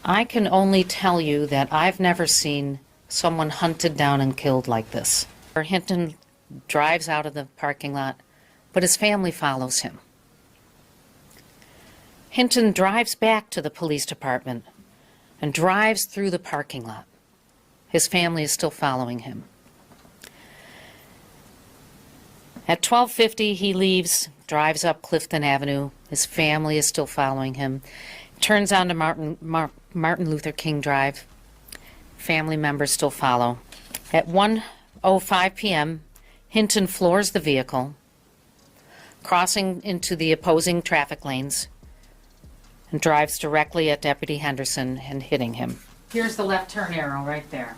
I can only tell you that I've never seen someone hunted down and killed like this. Hinton drives out of the parking lot, but his family follows him. Hinton drives back to the police department and drives through the parking lot. His family is still following him. At 12:50, he leaves, drives up Clifton Avenue. His family is still following him. Turns onto Martin Luther King Drive. Family members still follow. At 1:05 p.m., Hinton floors the vehicle, crossing into the opposing traffic lanes, and drives directly at Deputy Henderson and hitting him. Here's the left turn arrow right there.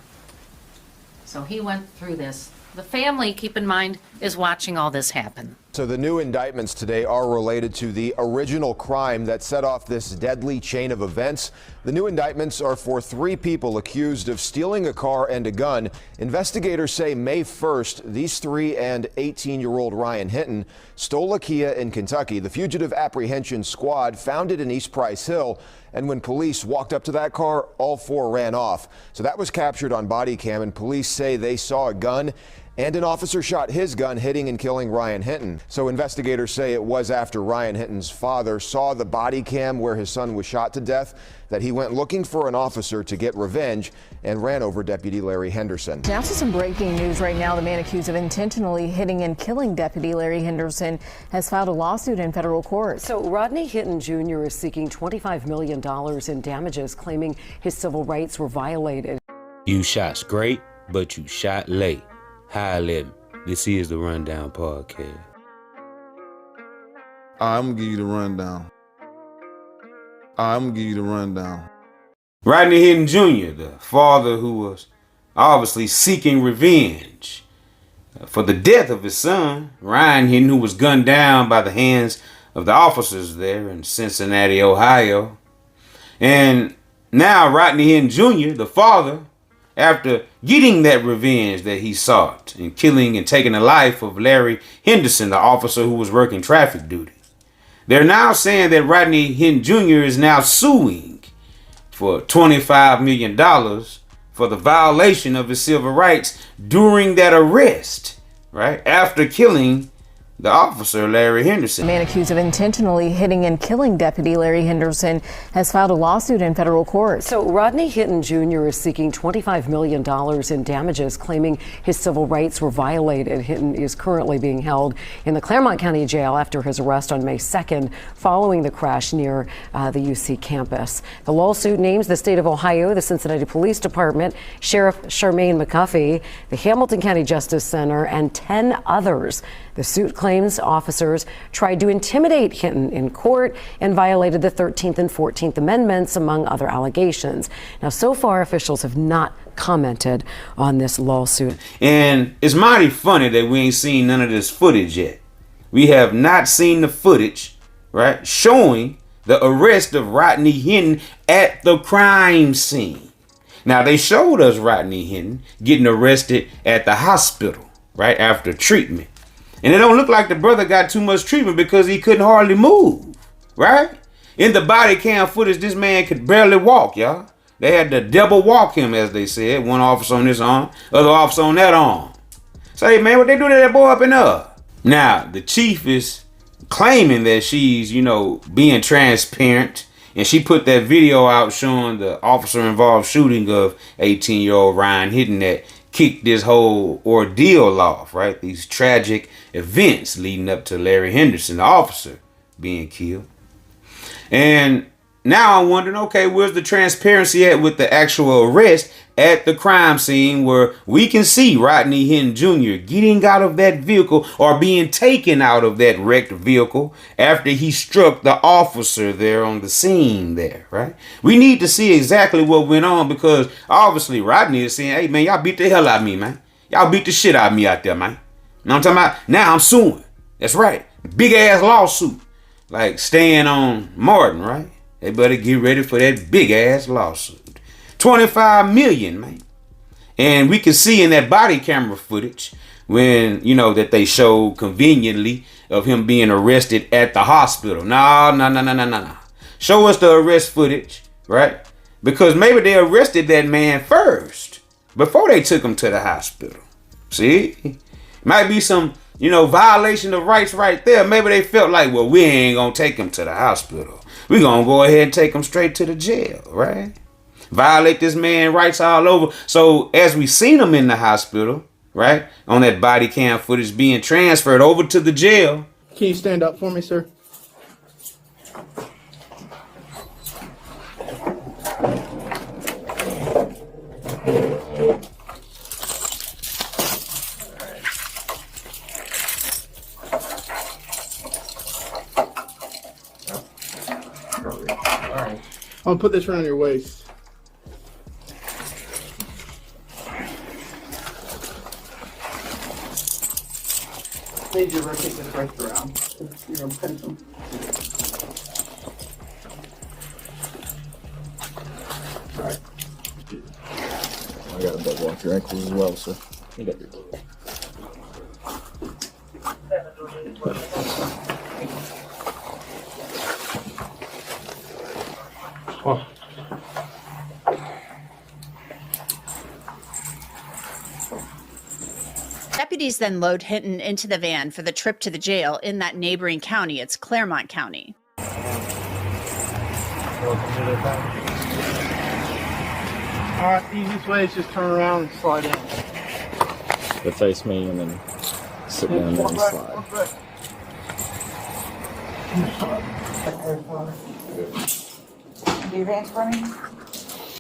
So he went through this. The family, keep in mind, is watching all this happen. So the new indictments today are related to the original crime that set off this deadly chain of events. The new indictments are for 3 people accused of stealing a car and a gun. Investigators say May 1st, these 3 and 18-year-old Ryan Hinton stole a Kia in Kentucky. The fugitive apprehension squad found it in East Price Hill, and when police walked up to that car, all 4 ran off. So that was captured on body cam, and police say they saw a gun and an officer shot his gun, hitting and killing Ryan Hinton. So investigators say it was after Ryan Hinton's father saw the body cam where his son was shot to death that he went looking for an officer to get revenge and ran over Deputy Larry Henderson. Now to some breaking news right now. The man accused of intentionally hitting and killing Deputy Larry Henderson has filed a lawsuit in federal court. So Rodney Hinton Jr. is seeking $25 million in damages, claiming his civil rights were violated. You shot straight, but you shot late. Hi, Lem. This is the Rundown Podcast. I'm gonna give you the rundown. Rodney Hinton Jr., the father who was obviously seeking revenge for the death of his son, Ryan Hinton, who was gunned down by the hands of the officers there in Cincinnati, Ohio. And now Rodney Hinton Jr., the father, after getting that revenge that he sought in killing and taking the life of Larry Henderson, the officer who was working traffic duty. They're now saying that Rodney Hinton Jr. is now suing for $25 million for the violation of his civil rights during that arrest, right? After killing the officer, Larry Henderson. The man accused of intentionally hitting and killing Deputy Larry Henderson has filed a lawsuit in federal court. So Rodney Hinton Jr. is seeking $25 million in damages, claiming his civil rights were violated. Hinton is currently being held in the Claremont County Jail after his arrest on May 2nd, following the crash near the UC campus. The lawsuit names the state of Ohio, the Cincinnati Police Department, Sheriff Charmaine McCuffey, the Hamilton County Justice Center, and 10 others. The suit claims officers tried to intimidate Hinton in court and violated the 13th and 14th Amendments, among other allegations. Now, so far, officials have not commented on this lawsuit. And it's mighty funny that we ain't seen none of this footage yet. We have not seen the footage, right, showing the arrest of Rodney Hinton at the crime scene. Now, they showed us Rodney Hinton getting arrested at the hospital, right, after treatment. And it don't look like the brother got too much treatment because he couldn't hardly move, right? In the body cam footage, this man could barely walk, y'all. They had to double walk him, as they said. One officer on this arm, other officer on that arm. Say, man, what they do to that boy up and up? Now, the chief is claiming that she's, being transparent. And she put that video out showing the officer-involved shooting of 18-year-old Ryan Hinton that kicked this whole ordeal off, right? These tragic events leading up to Larry Henderson, the officer, being killed. And now I'm wondering, okay, where's the transparency at with the actual arrest at the crime scene where we can see Rodney Hinton Jr. getting out of that vehicle or being taken out of that wrecked vehicle after he struck the officer there on the scene there, right? We need to see exactly what went on because obviously Rodney is saying, hey, man, y'all beat the hell out of me, man. Y'all beat the shit out of me out there, man. You know what I'm talking about? Now I'm suing. That's right. Big ass lawsuit. Like staying on Martin, right? They better get ready for that big ass lawsuit. 25 million, man. And we can see in that body camera footage when, that they showed conveniently of him being arrested at the hospital. No. Show us the arrest footage, right? Because maybe they arrested that man first before they took him to the hospital. See? Might be some, violation of rights right there. Maybe they felt like, well, we ain't gonna take him to the hospital. We gonna go ahead and take him straight to the jail, right? Violate this man's rights all over. So as we seen him in the hospital, right, on that body cam footage being transferred over to the jail. Can you stand up for me, sir? I'm gonna put this around your waist. Need you to rotate this right around. You're gonna pinch them. Alright. I got a double off your ankles as well, sir. You got your Deputies then load Hinton into the van for the trip to the jail in that neighboring county. It's Claremont County. Alright, the easiest way is just turn around and slide in. to face me and then sit down there and slide.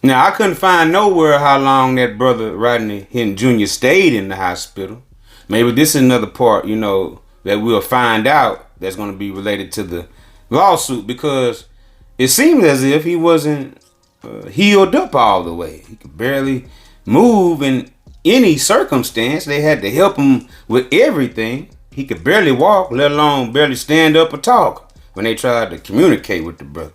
Now, I couldn't find nowhere how long that brother Rodney Hinton Jr. stayed in the hospital. Maybe this is another part, that we'll find out that's going to be related to the lawsuit, because it seemed as if he wasn't healed up all the way. He could barely move in any circumstance. They had to help him with everything. He could barely walk, let alone barely stand up or talk when they tried to communicate with the brother.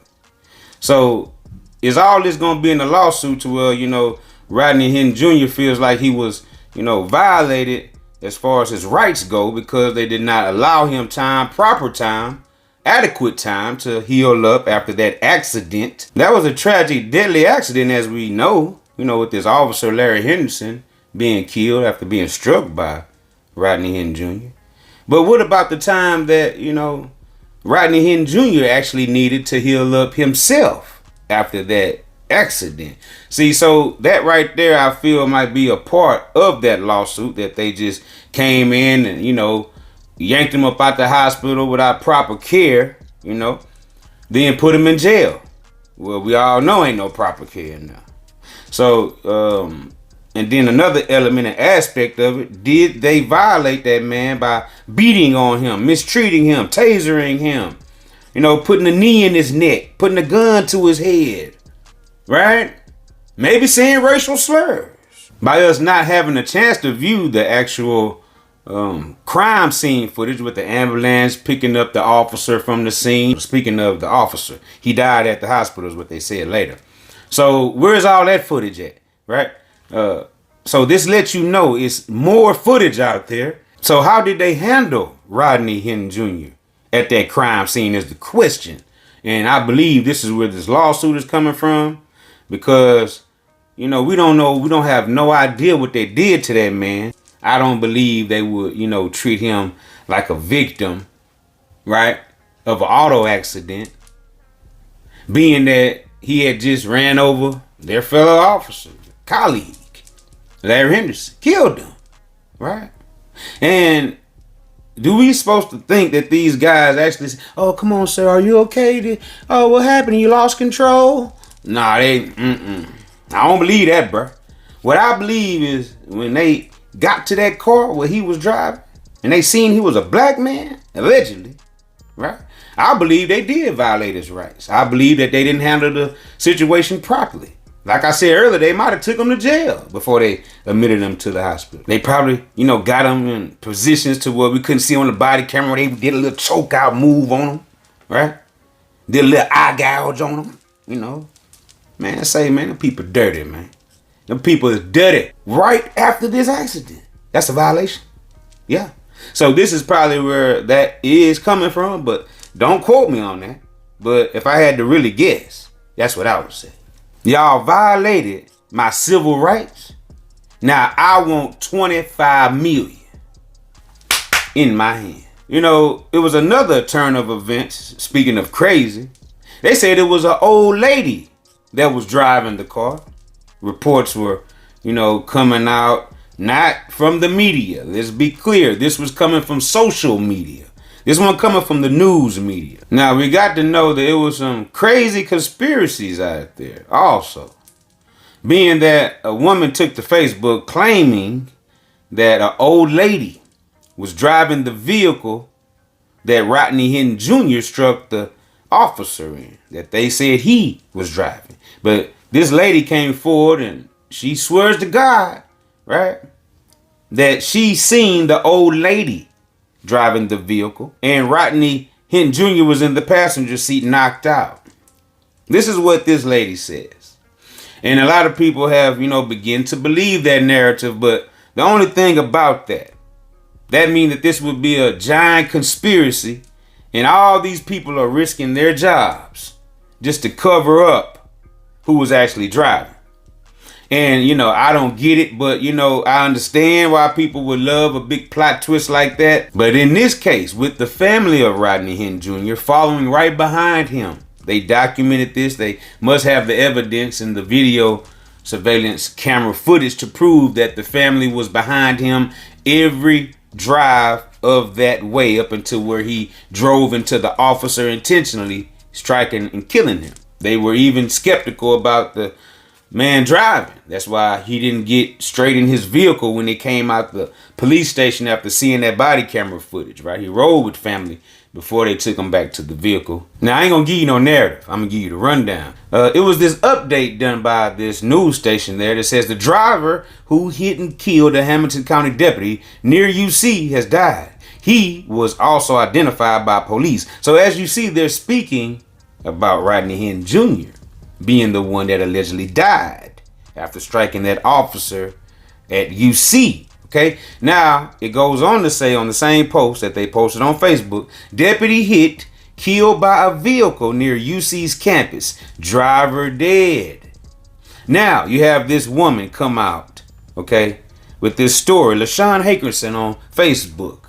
So is all this going to be in the lawsuit to where, Rodney Hinton Jr. feels like he was, violated as far as his rights go because they did not allow him proper time, adequate time to heal up after that accident. That was a tragic, deadly accident, as we know, with this officer, Larry Henderson, being killed after being struck by Rodney Hinton Jr. But what about the time that, Rodney Hinton Jr. actually needed to heal up himself after that accident? See, so that right there, I feel might be a part of that lawsuit, that they just came in and, yanked him up out the hospital without proper care, then put him in jail. Well, we all know ain't no proper care now. So, and then another element and aspect of it, did they violate that man by beating on him, mistreating him, tasering him, putting a knee in his neck, putting a gun to his head, right? Maybe saying racial slurs. By us not having a chance to view the actual crime scene footage with the ambulance picking up the officer from the scene. Speaking of the officer, he died at the hospital is what they said later. So where's all that footage at, right? So this lets you know it's more footage out there. So how did they handle Rodney Hinton Jr. at that crime scene is the question. And I believe this is where this lawsuit is coming from, because, we don't know, we don't have no idea what they did to that man. I don't believe they would, treat him like a victim, right, of an auto accident, being that he had just ran over their fellow officer, colleague, Larry Henderson, killed him, right? And do we supposed to think that these guys actually say, oh, come on, sir, are you okay? Oh, what happened? You lost control? Nah, I don't believe that, bro. What I believe is when they got to that car where he was driving and they seen he was a black man, allegedly, right? I believe they did violate his rights. I believe that they didn't handle the situation properly. Like I said earlier, they might have took him to jail before they admitted him to the hospital. They probably, got him in positions to where we couldn't see on the body camera. They did a little choke out move on him, right? Did a little eye gouge on him, Man, them people dirty, man. Them people is dirty right after this accident. That's a violation. Yeah. So this is probably where that is coming from, but don't quote me on that. But if I had to really guess, that's what I would say. Y'all violated my civil rights. Now I want 25 million in my hand. You know, it was another turn of events. Speaking of crazy, they said it was an old lady that was driving the car. Reports were, coming out not from the media. Let's be clear. This was coming from social media. This one coming from the news media. Now, we got to know that it was some crazy conspiracies out there also. Being that a woman took to Facebook claiming that an old lady was driving the vehicle that Rodney Hinton Jr. struck the officer in, that they said he was driving. But this lady came forward and she swears to God, right, that she seen the old lady driving the vehicle and Rodney Hinton Jr. was in the passenger seat knocked out. This is what this lady says. And a lot of people have, begin to believe that narrative, but the only thing about that means that this would be a giant conspiracy and all these people are risking their jobs just to cover up who was actually driving. And, I don't get it, but, I understand why people would love a big plot twist like that. But in this case, with the family of Rodney Hinton Jr. following right behind him, they documented this. They must have the evidence in the video surveillance camera footage to prove that the family was behind him every drive of that way up until where he drove into the officer intentionally striking and killing him. They were even skeptical about the man driving. That's why he didn't get straight in his vehicle when they came out the police station after seeing that body camera footage, right? He rode with family before they took him back to the vehicle. Now, I ain't gonna give you no narrative. I'm gonna give you the rundown. It was this update done by this news station there that says the driver who hit and killed a Hamilton County deputy near UC has died. He was also identified by police. So as you see, they're speaking about Rodney Hinton Jr. being the one that allegedly died after striking that officer at UC. Okay, now it goes on to say on the same post that they posted on Facebook, deputy hit, killed by a vehicle near UC's campus, driver dead. Now you have this woman come out, okay, with this story, LaShawn Hankerson on Facebook.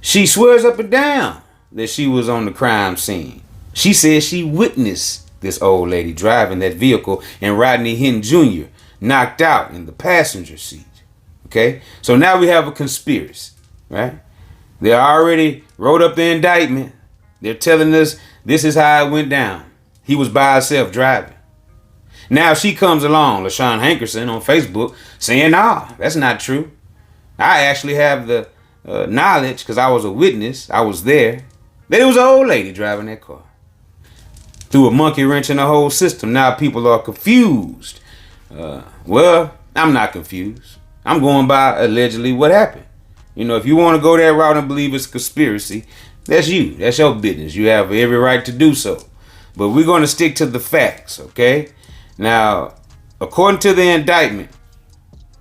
She swears up and down that she was on the crime scene. She says she witnessed this old lady driving that vehicle and Rodney Hinton Jr. knocked out in the passenger seat. Okay, so now we have a conspiracy, right? They already wrote up the indictment. They're telling us this is how it went down. He was by himself driving. Now she comes along, LaShawn Hankerson on Facebook, saying, nah, that's not true. I actually have the knowledge because I was a witness. I was there. That it was an old lady driving that car. Threw a monkey wrench in the whole system. Now people are confused. Well, I'm not confused. I'm going by allegedly what happened. If you want to go that route and believe it's conspiracy, that's you. That's your business. You have every right to do so. But we're going to stick to the facts, okay? Now, according to the indictment,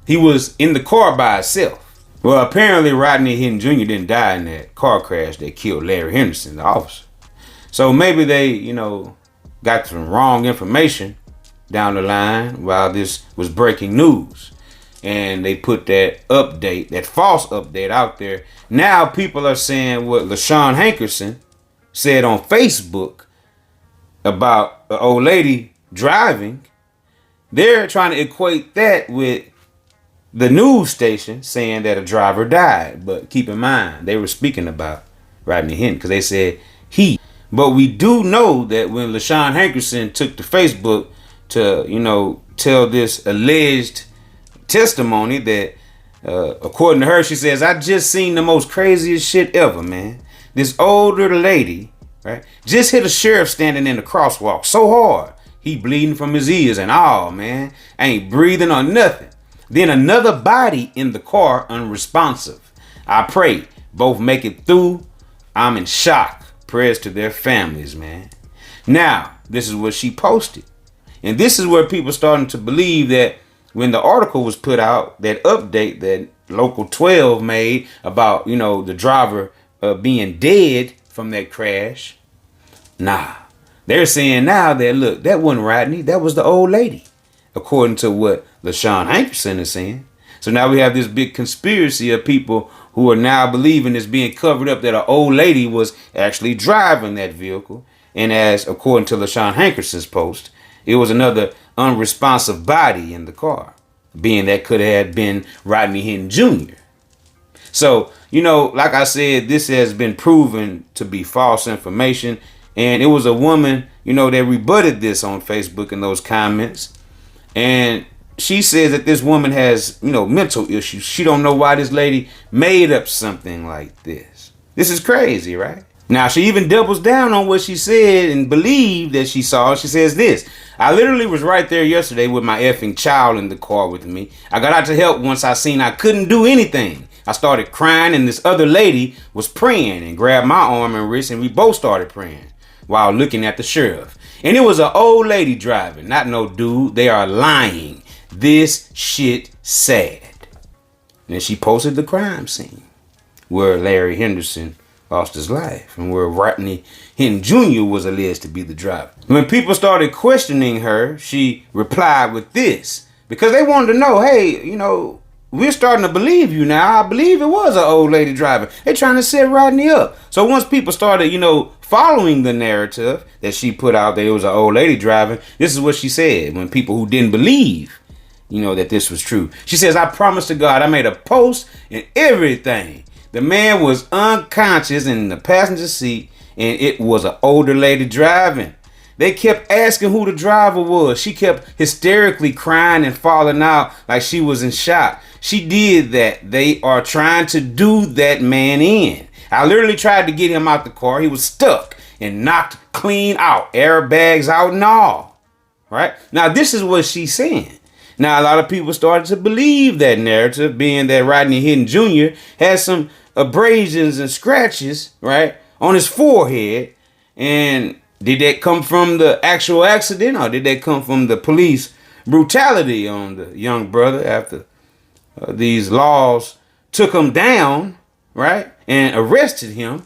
he was in the car by himself. Well, apparently Rodney Hinton Jr. didn't die in that car crash that killed Larry Henderson, the officer. So maybe they, got some wrong information down the line while this was breaking news. And they put that update, that false update out there. Now people are saying what LaShawn Hankerson said on Facebook about the old lady driving. They're trying to equate that with the news station saying that a driver died. But keep in mind, they were speaking about Rodney Hinton because they said he. But we do know that when LaShawn Hankerson took to Facebook to, tell this alleged testimony that according to her, she says, I just seen the most craziest shit ever, man. This older lady, right, just hit a sheriff standing in the crosswalk so hard he bleeding from his ears and all, man, ain't breathing or nothing. Then another body in the car unresponsive. I pray both make it through. I'm in shock. Prayers to their families, man. Now this is what she posted, and this is where people starting to believe that when the article was put out, that update that Local 12 made about, the driver being dead from that crash, nah, They're saying now that, look, that wasn't Rodney, that was the old lady, according to what LaShawn Hankerson is saying. So now we have this big conspiracy of people who are now believing it's being covered up that an old lady was actually driving that vehicle. And as according to LaShawn Hankerson's post, it was another unresponsive body in the car, being that could have been Rodney Hinton Jr. So, like I said, this has been proven to be false information. And it was a woman, that rebutted this on Facebook in those comments. And she says that this woman has, mental issues. She don't know why this lady made up something like this. This is crazy, right? Now, she even doubles down on what she said and believed that she saw. She says this: I literally was right there yesterday with my effing child in the car with me. I got out to help once I seen I couldn't do anything. I started crying and this other lady was praying and grabbed my arm and wrist and we both started praying while looking at the sheriff. And it was an old lady driving, not no dude. They are lying. This shit sad. And then she posted the crime scene where Larry Henderson lost his life and where Rodney Hinton Jr. was alleged to be the driver. When people started questioning her, she replied with this, because they wanted to know, hey, we're starting to believe you now. I believe it was an old lady driving. They're trying to set Rodney up. So once people started, following the narrative that she put out that it was an old lady driving, this is what she said when people who didn't believe, that this was true. She says, I promise to God, I made a post and everything. The man was unconscious in the passenger seat and it was an older lady driving. They kept asking who the driver was. She kept hysterically crying and falling out like she was in shock. She did that. They are trying to do that man in. I literally tried to get him out the car. He was stuck and knocked clean out, airbags out and all. Right? Now, this is what she's saying. Now, a lot of people started to believe that narrative, being that Rodney Hinton Jr. has some abrasions and scratches, right, on his forehead. And did that come from the actual accident, or did that come from the police brutality on the young brother after these laws took him down, right, and arrested him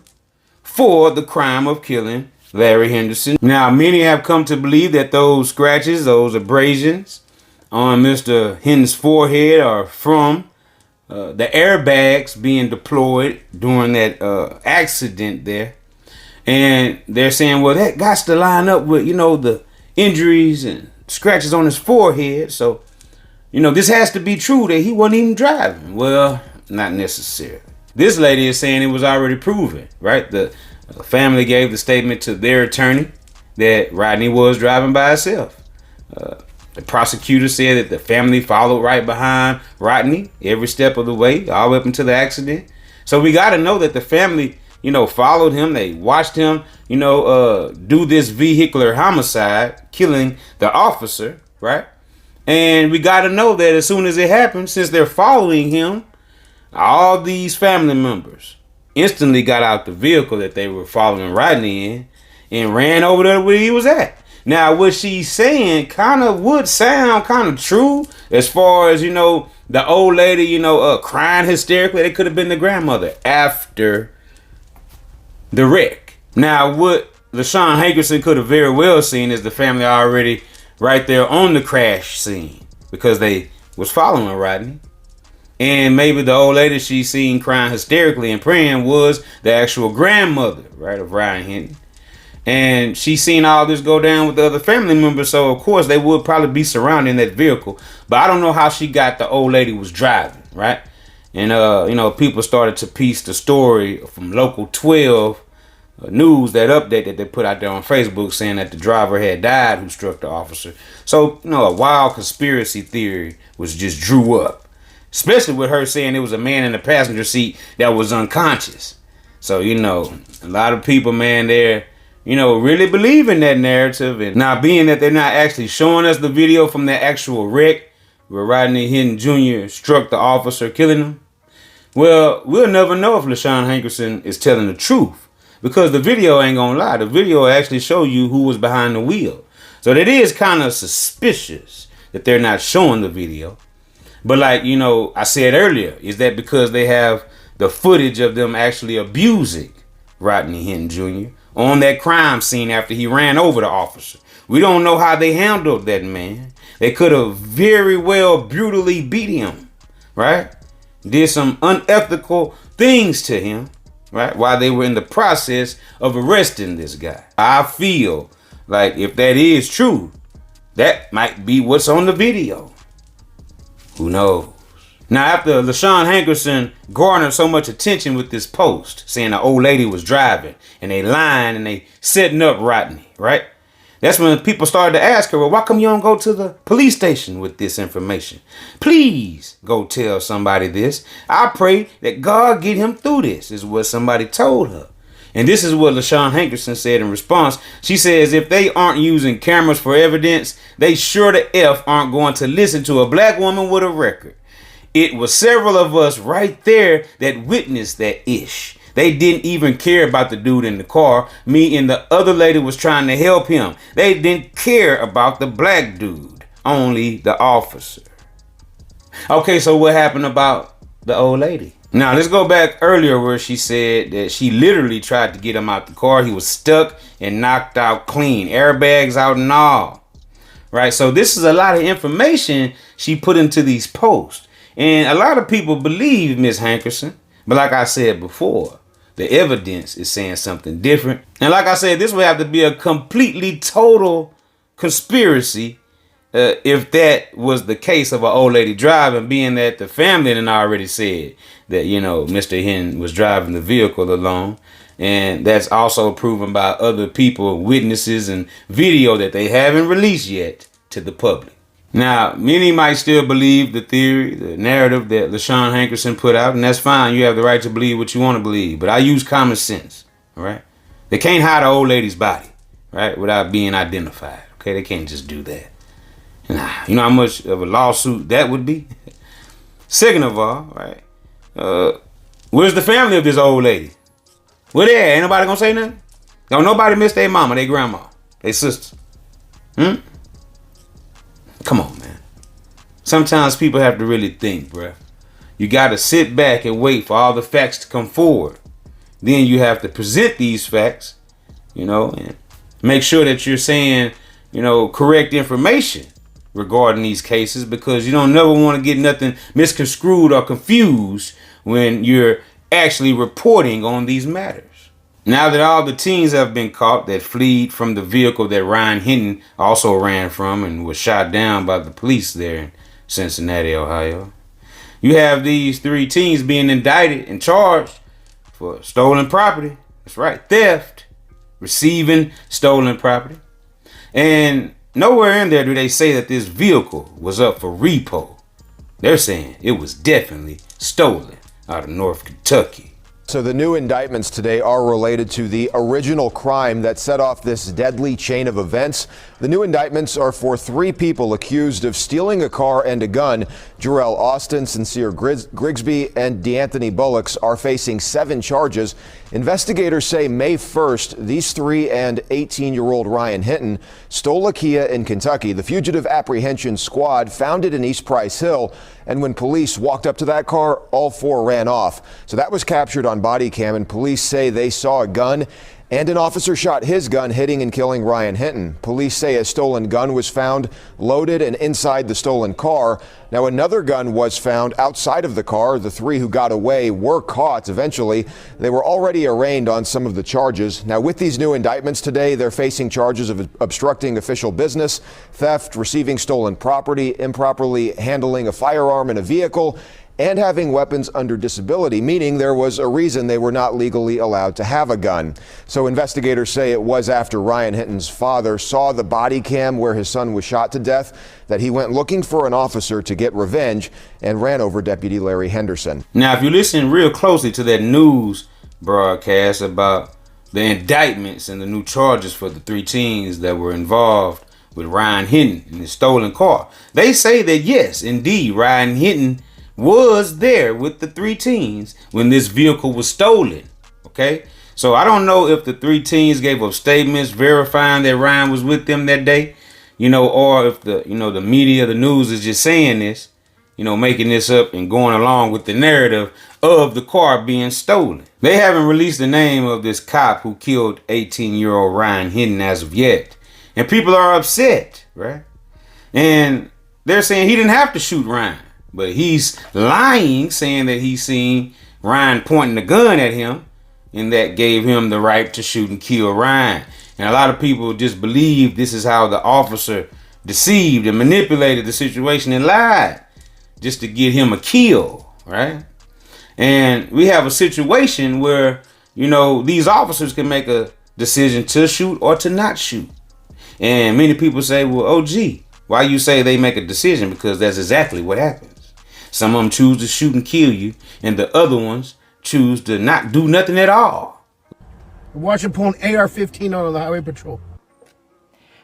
for the crime of killing Larry Henderson? Now, many have come to believe that those scratches, those abrasions on Mr. Hinton's forehead are from the airbags being deployed during that accident there. And they're saying, well, that got to line up with, the injuries and scratches on his forehead. So, this has to be true that he wasn't even driving. Well, not necessarily. This lady is saying it was already proven, right? The family gave the statement to their attorney that Rodney was driving by himself. The prosecutor said that the family followed right behind Rodney every step of the way, all the way up until the accident. So we got to know that the family, followed him. They watched him, do this vehicular homicide, killing the officer, right? And we got to know that as soon as it happened, since they're following him, all these family members instantly got out the vehicle that they were following Rodney in and ran over there where he was at. Now, what she's saying kind of would sound kind of true as far as, the old lady, crying hysterically. It could have been the grandmother after the wreck. Now, what LaShawn Hankerson could have very well seen is the family already right there on the crash scene because they was following Rodney. And maybe the old lady she seen crying hysterically and praying was the actual grandmother, right, of Ryan Hinton. And she seen all this go down with the other family members, so of course they would probably be surrounding that vehicle. But I don't know how she got the old lady was driving, right? And people started to piece the story from Local 12 news, that update that they put out there on Facebook, saying that the driver had died who struck the officer. So a wild conspiracy theory was just drew up, especially with her saying it was a man in the passenger seat that was unconscious. So a lot of people, man, they're really believe in that narrative. And now, being that they're not actually showing us the video from that actual wreck where Rodney Hinton Jr. struck the officer, killing him, well, we'll never know if LaShawn Hankerson is telling the truth because the video ain't gonna lie. The video actually show you who was behind the wheel. So that is kind of suspicious that they're not showing the video. But like, I said earlier, is that because they have the footage of them actually abusing Rodney Hinton Jr., on that crime scene after he ran over the officer. We don't know how they handled that man. They could have very well brutally beat him, right? Did some unethical things to him, right? While they were in the process of arresting this guy. I feel like if that is true, that might be what's on the video. Who knows? Now, after LaShawn Hankerson garnered so much attention with this post, saying the old lady was driving and they lying and they setting up Rodney, right? That's when people started to ask her, well, why come you don't go to the police station with this information? Please go tell somebody this. I pray that God get him through this, is what somebody told her. And this is what LaShawn Hankerson said in response. She says if they aren't using cameras for evidence, they sure the F aren't going to listen to a black woman with a record. It was several of us right there that witnessed that ish. They didn't even care about the dude in the car. Me and the other lady was trying to help him. They didn't care about the black dude, only the officer. Okay, so what happened about the old lady? Now, let's go back earlier where she said that she literally tried to get him out the car. He was stuck and knocked out clean, airbags out and all. Right, so this is a lot of information she put into these posts. And a lot of people believe Miss Hankerson. But like I said before, the evidence is saying something different. And like I said, this would have to be a completely total conspiracy if that was the case of an old lady driving, being that the family had already said that, you know, Mr. Hinton was driving the vehicle alone. And that's also proven by other people, witnesses, and video that they haven't released yet to the public. Now, many might still believe the theory, the narrative that LaShawn Hankerson put out, and that's fine. You have the right to believe what you want to believe. But I use common sense, all right? They can't hide an old lady's body, right, without being identified, okay? They can't just do that. Nah, you know how much of a lawsuit that would be? Second of all, right, where's the family of this old lady? Where they at? Ain't nobody gonna say nothing? Don't nobody miss their mama, their grandma, their sister? Come on, man. Sometimes people have to really think, bruh. You got to sit back and wait for all the facts to come forward. Then you have to present these facts, you know, and make sure that you're saying, you know, correct information regarding these cases, because you don't never want to get nothing misconstrued or confused when you're actually reporting on these matters. Now that all the teens have been caught that fled from the vehicle that Ryan Hinton also ran from and was shot down by the police there in Cincinnati, Ohio, you have these 3 teens being indicted and charged for stolen property. That's right, theft, receiving stolen property. And nowhere in there do they say that this vehicle was up for repo. They're saying it was definitely stolen out of North Kentucky. So the new indictments today are related to the original crime that set off this deadly chain of events. The new indictments are for 3 people accused of stealing a car and a gun. Jarrell Austin, Sincere Grigsby, and DeAnthony Bullocks are facing 7 charges. Investigators say May 1st, these 3 and 18-year-old Ryan Hinton stole a Kia in Kentucky. The fugitive apprehension squad found it in East Price Hill, and when police walked up to that car, all 4 ran off. So that was captured on body cam, and police say they saw a gun and an officer shot his gun, hitting and killing Ryan Hinton. Police say a stolen gun was found loaded and inside the stolen car. Now, another gun was found outside of the car. The 3 who got away were caught eventually. They were already arraigned on some of the charges. Now, with these new indictments today, they're facing charges of obstructing official business, theft, receiving stolen property, improperly handling a firearm in a vehicle, and having weapons under disability, meaning there was a reason they were not legally allowed to have a gun. So investigators say it was after Ryan Hinton's father saw the body cam where his son was shot to death that he went looking for an officer to get revenge and ran over Deputy Larry Henderson. Now, if you listen real closely to that news broadcast about the indictments and the new charges for the 3 teens that were involved with Ryan Hinton in his stolen car, they say that yes, indeed, Ryan Hinton was there with the 3 teens when this vehicle was stolen. Okay, so I don't know if the 3 teens gave up statements verifying that Ryan was with them that day, you know, or if the, you know, the media, the news is just saying this. making this up and going along with the narrative of the car being stolen. They haven't released the name of this cop who killed 18-year-old Ryan Hinton as of yet. And people are upset, right? And they're saying he didn't have to shoot Ryan. But he's lying, saying that he seen Ryan pointing a gun at him, and that gave him the right to shoot and kill Ryan. And a lot of people just believe this is how the officer deceived and manipulated the situation and lied just to get him a kill, right? And we have a situation where, these officers can make a decision to shoot or to not shoot. And many people say, well, OG, why you say they make a decision? Because that's exactly what happens. Some of them choose to shoot and kill you, and the other ones choose to not do nothing at all. Watch him pull an AR-15 out on the highway patrol.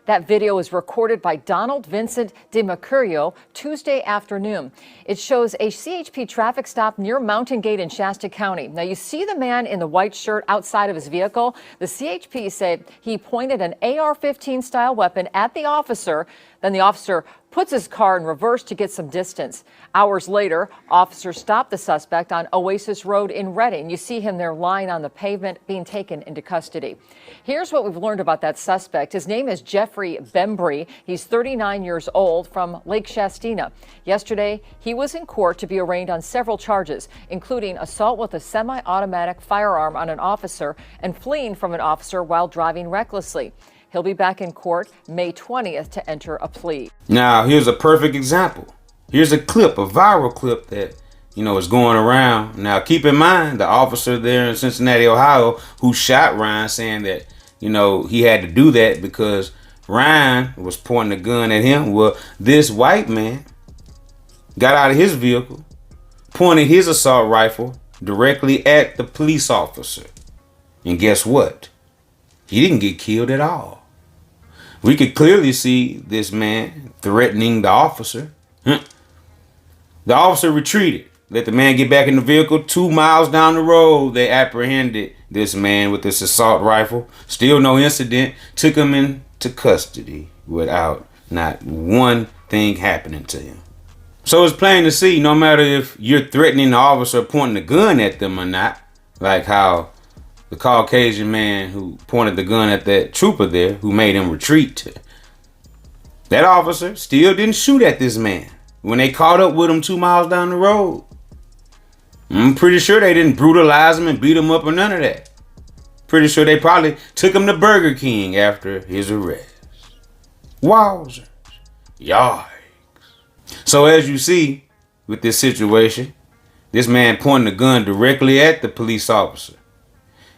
That video was recorded by Donald Vincent de Jucario Tuesday afternoon. It shows a CHP traffic stop near Mountain Gate in Shasta County. Now, you see the man in the white shirt outside of his vehicle. The CHP said he pointed an AR-15 style weapon at the officer. Then the officer puts his car in reverse to get some distance. Hours later, officers stopped the suspect on Oasis Road in Redding. You see him there lying on the pavement being taken into custody. Here's what we've learned about that suspect. His name is Jeffrey Bembry. He's 39 years old from Lake Shastina. Yesterday, he was in court to be arraigned on several charges, including assault with a semi-automatic firearm on an officer and fleeing from an officer while driving recklessly. He'll be back in court May 20th to enter a plea. Now, here's a perfect example. Here's a clip, a viral clip that, is going around. Now, keep in mind, the officer there in Cincinnati, Ohio, who shot Ryan, saying that, he had to do that because Ryan was pointing a gun at him. Well, this white man got out of his vehicle, pointed his assault rifle directly at the police officer. And guess what? He didn't get killed at all. We could clearly see this man threatening the officer. The officer retreated, let the man get back in the vehicle. 2 miles down the road, they apprehended this man with this assault rifle. Still no incident. Took him into custody without not one thing happening to him. So it's plain to see, no matter if you're threatening the officer pointing a gun at them or not, like how the Caucasian man who pointed the gun at that trooper there who made him retreat. That officer still didn't shoot at this man when they caught up with him 2 miles down the road. I'm pretty sure they didn't brutalize him and beat him up or none of that. Pretty sure they probably took him to Burger King after his arrest. Wowzers. Yikes. So as you see with this situation, this man pointing the gun directly at the police officer.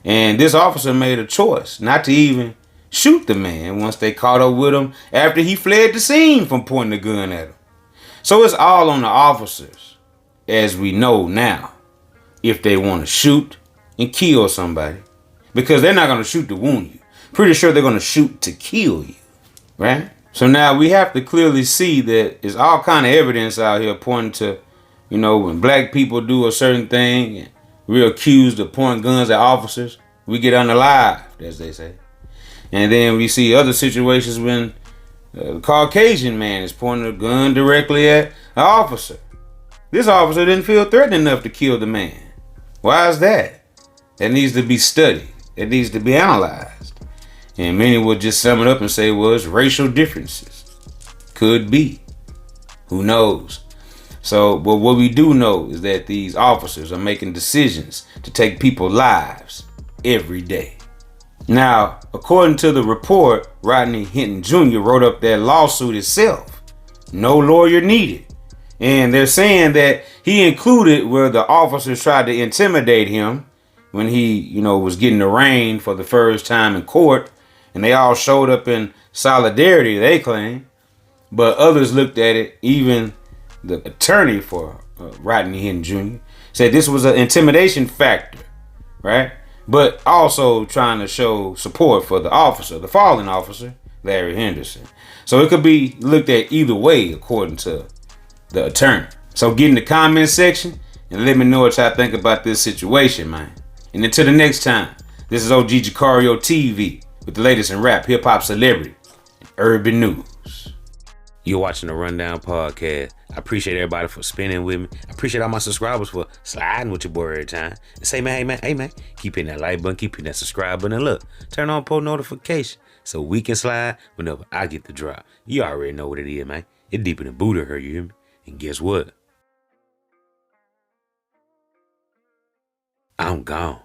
And this officer made a choice not to even shoot the man once they caught up with him after he fled the scene from pointing the gun at him. So it's all on the officers, as we know now, if they want to shoot and kill somebody. Because they're not going to shoot to wound you. Pretty sure they're going to shoot to kill you, right? So now we have to clearly see that there's all kind of evidence out here pointing to, when black people do a certain thing and we're accused of pointing guns at officers, we get unalived, as they say. And then we see other situations when a Caucasian man is pointing a gun directly at an officer. This officer didn't feel threatened enough to kill the man. Why is that? That needs to be studied. It needs to be analyzed. And many will just sum it up and say, well, it's racial differences. Could be. Who knows? So, but what we do know is that these officers are making decisions to take people's lives every day. Now, according to the report, Rodney Hinton Jr. wrote up that lawsuit itself. No lawyer needed. And they're saying that he included where the officers tried to intimidate him when he, was getting arraigned for the first time in court. And they all showed up in solidarity, they claim. But others looked at it, even the attorney for Rodney Hinton Jr. said this was an intimidation factor, right? But also trying to show support for the officer, the fallen officer, Larry Henderson. So it could be looked at either way, according to the attorney. So get in the comment section and let me know what y'all think about this situation, man. And until the next time, this is OG Jucario TV with the latest in rap, hip hop, celebrity, and urban news. You're watching the Rundown Podcast. I appreciate everybody for spending with me. I appreciate all my subscribers for sliding with your boy every time. And say, man, hey, man, keep hitting that like button, keep hitting that subscribe button, and look, turn on post notification so we can slide whenever I get the drop. You already know what it is, man. It's deeper than Buddha, her, you hear me? And guess what? I'm gone.